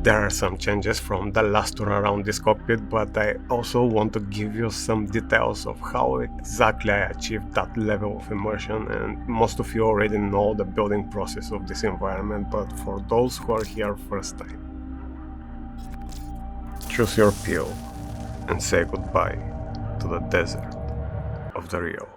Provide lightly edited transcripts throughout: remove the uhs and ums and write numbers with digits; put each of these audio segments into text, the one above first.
There are some changes from the last tour around this cockpit, but I also want to give you some details of how exactly I achieved that level of immersion, and most of you already know the building process of this environment, but for those who are here first time, choose your peel and say goodbye to the desert of the real.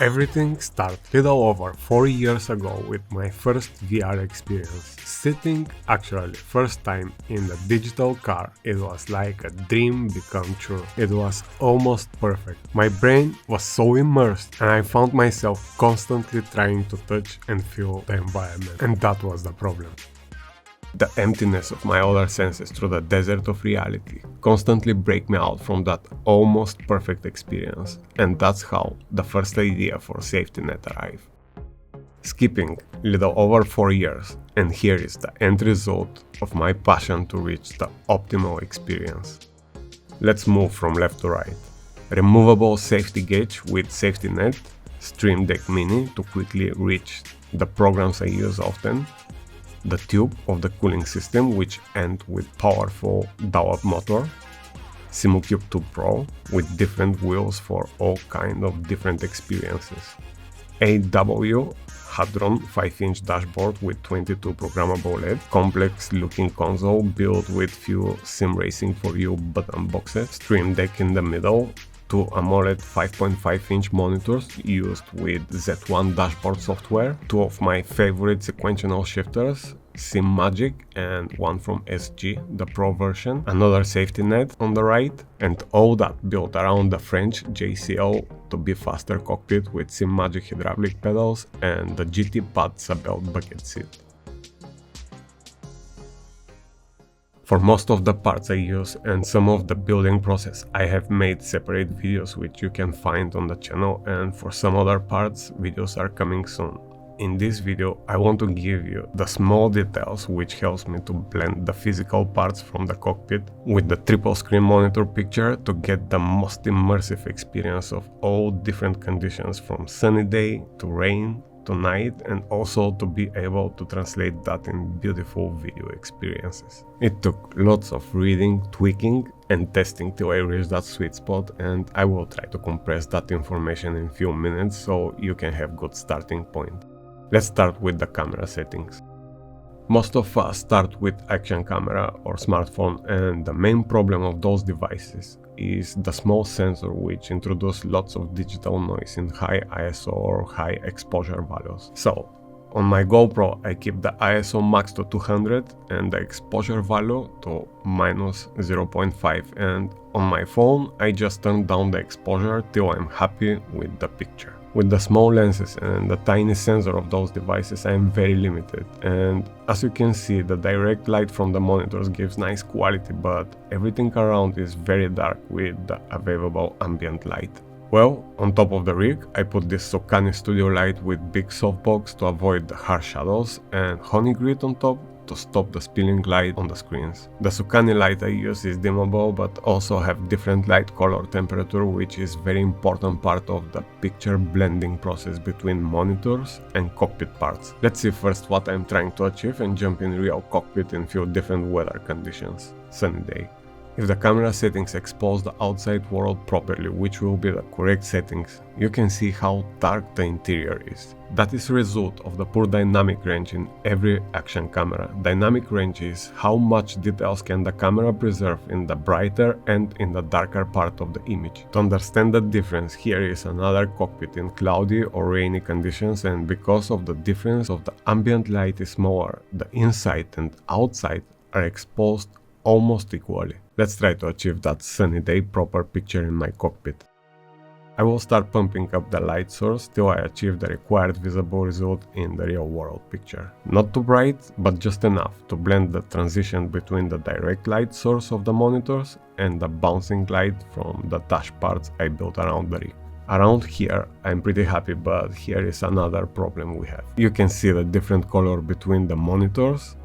Everything started little over 4 years ago with my first VR experience. Sitting actually first time in the digital car, it was like a dream become true. It was almost perfect. My brain was so immersed and I found myself constantly trying to touch and feel the environment, and that was the problem. The emptiness of my other senses through the desert of reality constantly break me out from that almost perfect experience, and that's how the first idea for safety net arrived. Skipping little over 4 years, and here is the end result of my passion to reach the optimal experience. Let's move from left to right. Removable safety gauge with safety net, Stream Deck Mini to quickly reach the programs I use often, the tube of the cooling system which end with powerful dollop motor, Simucube 2 Pro with different wheels for all kind of different experiences, AW Hadron 5-inch dashboard with 22 programmable LED, complex looking console built with few SimRacing for You button boxes, Stream Deck in the middle, 2 AMOLED 5.5-inch monitors used with Z1 dashboard software, 2 of my favorite sequential shifters, Simagic and one from SG, the Pro version, another safety net on the right, and all that built around the French JCL to be faster cockpit with Simagic hydraulic pedals and the GT AZZA belt bucket seat. For most of the parts I use and some of the building process I have made separate videos which you can find on the channel, and for some other parts videos are coming soon. In this video I want to give you the small details which helps me to blend the physical parts from the cockpit with the triple screen monitor picture to get the most immersive experience of all different conditions from sunny day to rain to night, and also to be able to translate that in beautiful video experiences. It took lots of reading, tweaking and testing till I reached that sweet spot, and I will try to compress that information in few minutes so you can have good starting point. Let's start with the camera settings. Most of us start with action camera or smartphone, and the main problem of those devices is the small sensor which introduces lots of digital noise in high ISO or high exposure values. So, on my GoPro I keep the ISO max to 200 and the exposure value to -0.5, and on my phone I just turn down the exposure till I'm happy with the picture. With the small lenses and the tiny sensor of those devices I am very limited, and as you can see the direct light from the monitors gives nice quality, but everything around is very dark with the available ambient light. Well, on top of the rig I put this Socani studio light with big softbox to avoid the harsh shadows, and honey grid on top to stop the spilling light on the screens. The Socani light I use is dimmable but also have different light color temperature, which is very important part of the picture blending process between monitors and cockpit parts. Let's see first what I'm trying to achieve and jump in real cockpit in few different weather conditions. Sunny day. If the camera settings expose the outside world properly, which will be the correct settings, you can see how dark the interior is. That is a result of the poor dynamic range in every action camera. Dynamic range is how much details can the camera preserve in the brighter and in the darker part of the image. To understand the difference, here is another cockpit in cloudy or rainy conditions, and because of the difference of the ambient light is smaller, the inside and outside are exposed almost equally. Let's try to achieve that sunny day proper picture in my cockpit. I will start pumping up the light source till I achieve the required visible result in the real world picture. Not too bright, but just enough to blend the transition between the direct light source of the monitors and the bouncing light from the dash parts I built around the rig. Around here I'm pretty happy, but here is another problem we have. You can see the different color between the monitors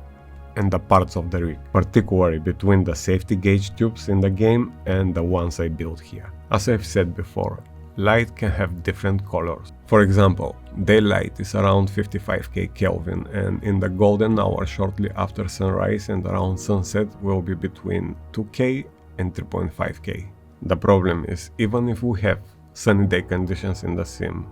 and the parts of the rig, particularly between the safety gauge tubes in the game and the ones I built here. As I've said before, light can have different colors. For example, daylight is around 55k Kelvin, and in the golden hour shortly after sunrise and around sunset will be between 2k and 3.5k. The problem is, even if we have sunny day conditions in the sim,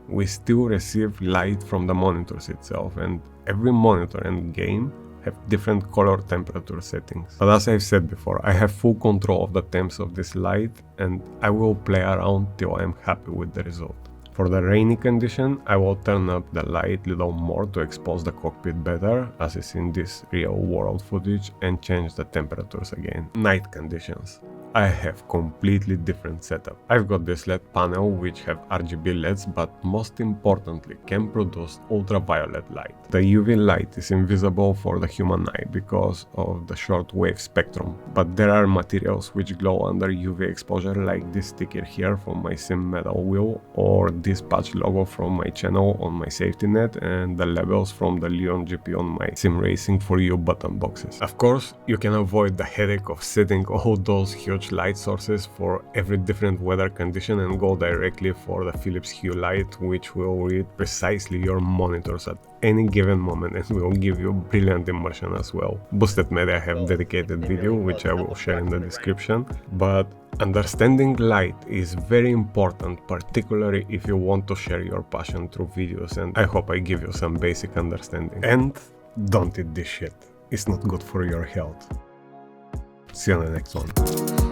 we still receive light from the monitors itself, and every monitor and game have different color temperature settings. But as I've said before, I have full control of the temps of this light, and I will play around till I'm happy with the result. For the rainy condition, I will turn up the light a little more to expose the cockpit better, as is in this real world footage, and change the temperatures again. Night conditions. I have completely different setup. I've got this LED panel which have RGB LEDs, but most importantly can produce ultraviolet light. The UV light is invisible for the human eye because of the short wave spectrum, but there are materials which glow under UV exposure, like this sticker here from my sim metal wheel, or this patch logo from my channel on my safety net, and the labels from the Leon GP on my SimRacing for You button boxes. Of course, you can avoid the headache of setting all those huge light sources for every different weather condition and go directly for the Philips Hue light, which will read precisely your monitors at any given moment and will give you brilliant immersion as well. Boosted Media have dedicated video which I will share in the description, but understanding light is very important, particularly if you want to share your passion through videos, and I hope I give you some basic understanding. And don't eat this shit, it's not good for your health. See you on the next one.